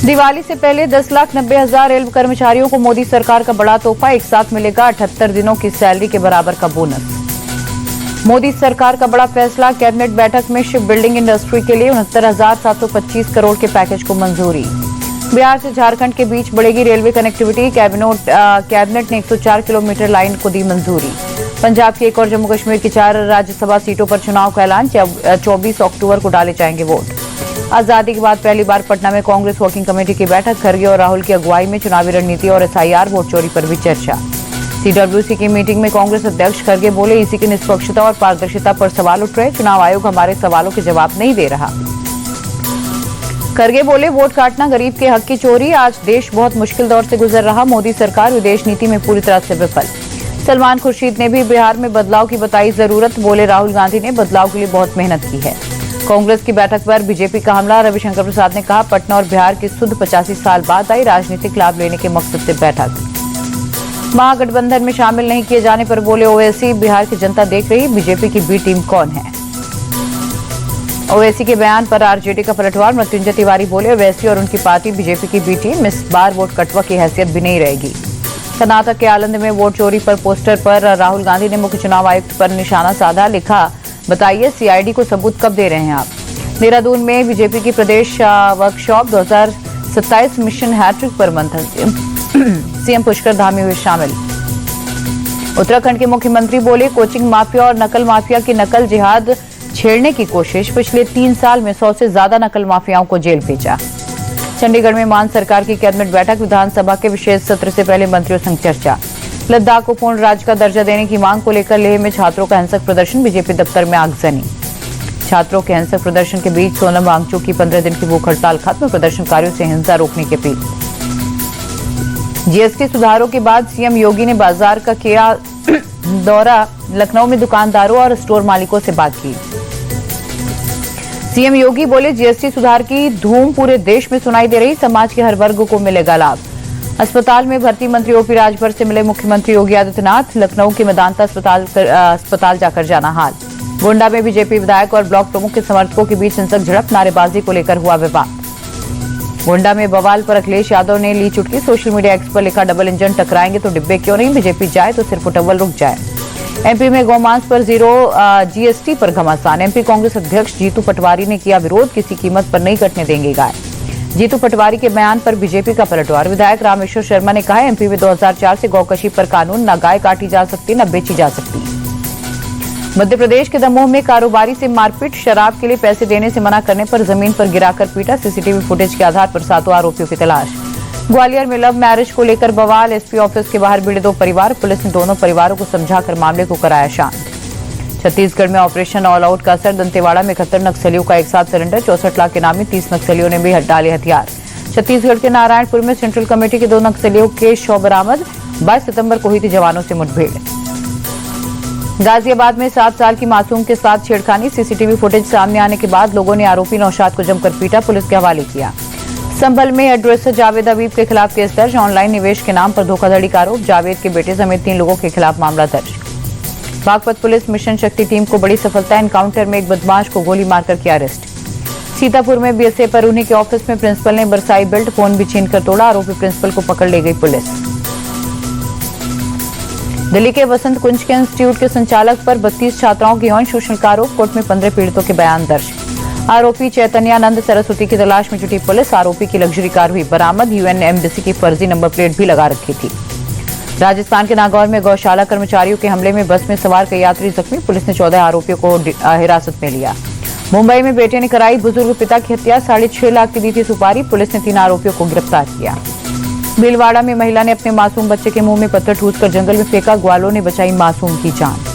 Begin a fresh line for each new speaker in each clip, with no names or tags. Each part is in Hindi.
दिवाली से पहले 10,90,000 रेलवे कर्मचारियों को मोदी सरकार का बड़ा तोहफा। एक साथ मिलेगा 78 दिनों की सैलरी के बराबर का बोनस। मोदी सरकार का बड़ा फैसला। कैबिनेट बैठक में शिप बिल्डिंग इंडस्ट्री के लिए 69,725 करोड़ के पैकेज को मंजूरी। बिहार से झारखंड के बीच बढ़ेगी रेलवे कनेक्टिविटी। कैबिनेट ने 104 किलोमीटर लाइन को दी मंजूरी। पंजाब की एक और जम्मू कश्मीर की 4 राज्यसभा सीटों पर चुनाव का ऐलान। 24 अक्टूबर को डाले जाएंगे वोट। आजादी के बाद पहली बार पटना में कांग्रेस वर्किंग कमेटी की बैठक। खरगे और राहुल की अगुवाई में चुनावी रणनीति और एसआईआर वोट चोरी पर भी चर्चा। सीडब्ल्यूसी की मीटिंग में कांग्रेस अध्यक्ष खरगे बोले, ईसी की निष्पक्षता और पारदर्शिता पर सवाल उठ रहे। चुनाव आयोग हमारे सवालों के जवाब नहीं दे रहा। खरगे बोले, वोट काटना गरीब के हक की चोरी। आज देश बहुत मुश्किल दौर से गुजर रहा। मोदी सरकार विदेश नीति में पूरी तरह से विफल। सलमान खुर्शीद ने भी बिहार में बदलाव की बताई जरूरत। बोले, राहुल गांधी ने बदलाव के लिए बहुत मेहनत की है। कांग्रेस की बैठक पर बीजेपी का हमला। रविशंकर प्रसाद ने कहा, पटना और बिहार की सुध 85 साल बाद आई। राजनीतिक लाभ लेने के मकसद से बैठक। महागठबंधन में शामिल नहीं किए जाने पर बोले ओवैसी, बिहार की जनता देख रही बीजेपी की बी टीम कौन है। ओवैसी के बयान पर आरजेडी का पलटवार। मृत्युंजय तिवारी बोले, ओवैसी और उनकी पार्टी बीजेपी की बी टीम। इस बार वोट कटवा की हैसियत भी नहीं रहेगी। कर्नाटक के आलंद में वोट चोरी पर पोस्टर पर राहुल गांधी ने मुख्य चुनाव आयुक्त पर निशाना साधा। लिखा, बताइए सीआईडी को सबूत कब दे रहे हैं आप। देहरादून में बीजेपी की प्रदेश वर्कशॉप 2027 मिशन हैट्रिक पर मंथन। सीएम पुष्कर धामी हुए शामिल। उत्तराखंड के मुख्यमंत्री बोले, कोचिंग माफिया और नकल माफिया की नकल जिहाद छेड़ने की कोशिश। पिछले 3 साल में 100 से ज्यादा नकल माफियाओं को जेल भेजा। चंडीगढ़ में मान सरकार की कैबिनेट बैठक। विधानसभा के विशेष सत्र से पहले मंत्रियों संग चर्चा। लद्दाख को पूर्ण राज्य का दर्जा देने की मांग को लेकर लेह में छात्रों का हिंसक प्रदर्शन। बीजेपी दफ्तर में आगजनी। छात्रों के हिंसक प्रदर्शन के बीच सोनम वांगचुक की 15 दिन की भूख हड़ताल खत्म। प्रदर्शनकारियों से हिंसा रोकने की अपील। जीएसटी सुधारों के बाद सीएम योगी ने बाजार का किया दौरा। लखनऊ में दुकानदारों और स्टोर मालिकों से बात की। सीएम योगी बोले, जीएसटी सुधार की धूम पूरे देश में सुनाई दे रही। समाज के हर वर्ग को मिलेगा लाभ। अस्पताल में भर्ती मंत्री ओपी राजभर से मिले मुख्यमंत्री योगी आदित्यनाथ। लखनऊ के मेदांता अस्पताल जाकर जाना हाल। गोंडा में बीजेपी विधायक और ब्लॉक प्रमुख के समर्थकों के बीच हिंसक झड़प। नारेबाजी को लेकर हुआ विवाद। गोंडा में बवाल पर अखिलेश यादव ने ली चुटकी। सोशल मीडिया एक्स पर लिखा, डबल इंजन टकराएंगे तो डिब्बे क्यों नहीं। बीजेपी जाए तो सिर्फ उटव्वल रुक जाए। एमपी में गौमांस पर 0 जीएसटी पर घमासान। एमपी कांग्रेस अध्यक्ष जीतू पटवारी ने किया विरोध। किसी कीमत पर नहीं कटने देंगे गाय। जीतू पटवारी के बयान पर बीजेपी का पलटवार। विधायक रामेश्वर शर्मा ने कहा, एमपी में 2004 से गौकशी पर कानून। न गाय काटी जा सकती न बेची जा सकती। मध्य प्रदेश के दमोह में कारोबारी से मारपीट। शराब के लिए पैसे देने से मना करने पर जमीन पर गिराकर पीटा। सीसीटीवी फुटेज के आधार पर 7 आरोपियों की तलाश। ग्वालियर में लव मैरिज को लेकर बवाल। एसपी ऑफिस के बाहर भिड़े 2 परिवार। पुलिस ने दोनों परिवारों को समझाकर मामले को कराया शांत। छत्तीसगढ़ में ऑपरेशन ऑल आउट का असर। दंतेवाड़ा में 71 नक्सलियों का एक साथ सरेंडर। 64 लाख के नामी 30 नक्सलियों ने भी डाले हथियार। छत्तीसगढ़ के नारायणपुर में सेंट्रल कमेटी के 2 नक्सलियों के शव बरामद। 22 सितंबर को हुई थी जवानों से मुठभेड़। गाजियाबाद में 7 साल की मासूम के साथ छेड़खानी। सीसीटीवी फुटेज सामने आने के बाद लोगों ने आरोपी नौशाद को जमकर पीटा। पुलिस के हवाले किया। संभल में एड्रेसर जावेद हबीब के खिलाफ केस दर्ज। ऑनलाइन निवेश के नाम पर धोखाधड़ी का आरोप। जावेद के बेटे समेत 3 लोगों के खिलाफ मामला दर्ज। बागपत पुलिस मिशन शक्ति टीम को बड़ी सफलता। एनकाउंटर में एक बदमाश को गोली मारकर किया अरेस्ट। सीतापुर में बीएसए पर उन्हीं के ऑफिस में प्रिंसिपल ने बरसाई बेल्ट। फोन भी छीनकर तोड़ा। आरोपी प्रिंसिपल को पकड़ ले गई पुलिस। दिल्ली के वसंत कुंज के इंस्टीट्यूट के संचालक पर 32 छात्राओं की यौन शोषण का आरोप। कोर्ट में 15 पीड़ितों के बयान दर्ज। आरोपी चैतन्यानंद सरस्वती की तलाश में जुटी पुलिस। आरोपी की लग्जरी कार हुई बरामद। यूएन एम्बेसी की फर्जी नंबर प्लेट भी लगा रखी थी। राजस्थान के नागौर में गौशाला कर्मचारियों के हमले में बस में सवार कई यात्री जख्मी। पुलिस ने 14 आरोपियों को हिरासत में लिया। मुंबई में बेटे ने कराई बुजुर्ग पिता की हत्या। 6.5 लाख की दी थी सुपारी। पुलिस ने 3 आरोपियों को गिरफ्तार किया। भीलवाड़ा में महिला ने अपने मासूम बच्चे के मुंह में पत्थर ठूसकर जंगल में फेंका। ग्वालों ने बचाई मासूम की जान।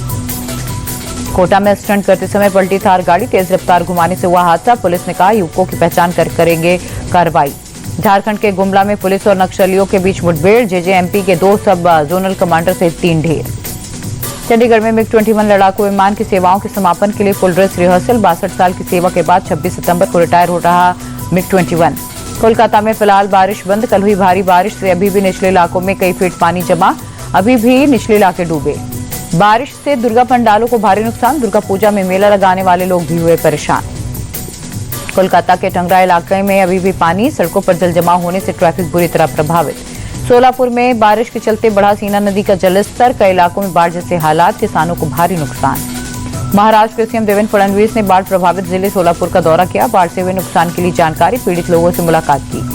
कोटा में स्टंट करते समय पलटी थार गाड़ी। तेज रफ्तार घुमाने से हुआ हादसा। पुलिस ने कहा, युवकों की पहचान कर करेंगे कार्रवाई। झारखंड के गुमला में पुलिस और नक्सलियों के बीच मुठभेड़। जेजेएमपी के 2 सब जोनल कमांडर सहित 3 ढेर। चंडीगढ़ में मिग 21 लड़ाकू विमान की सेवाओं के समापन के लिए फुल ड्रेस रिहर्सल। 62 साल की सेवा के बाद 26 सितंबर को रिटायर हो रहा मिग 21। कोलकाता में फिलहाल बारिश बंद। कल हुई भारी बारिश से अभी भी निचले इलाकों में कई फीट पानी जमा। अभी भी निचले इलाके डूबे। बारिश से दुर्गा पंडालों को भारी नुकसान। दुर्गा पूजा में मेला लगाने वाले लोग भी हुए परेशान। कोलकाता के टंगरा इलाके में अभी भी पानी, सड़कों पर जल जमाव होने से ट्रैफिक बुरी तरह प्रभावित। सोलापुर में बारिश के चलते बढ़ा सीना नदी का जलस्तर, कई इलाकों में बाढ़ जैसे हालात, किसानों को भारी नुकसान। महाराष्ट्र के सीएम देवेंद्र फडणवीस ने बाढ़ प्रभावित जिले सोलापुर का दौरा किया, बाढ़ से हुए नुकसान के लिए जानकारी, पीड़ित लोगों से मुलाकात की।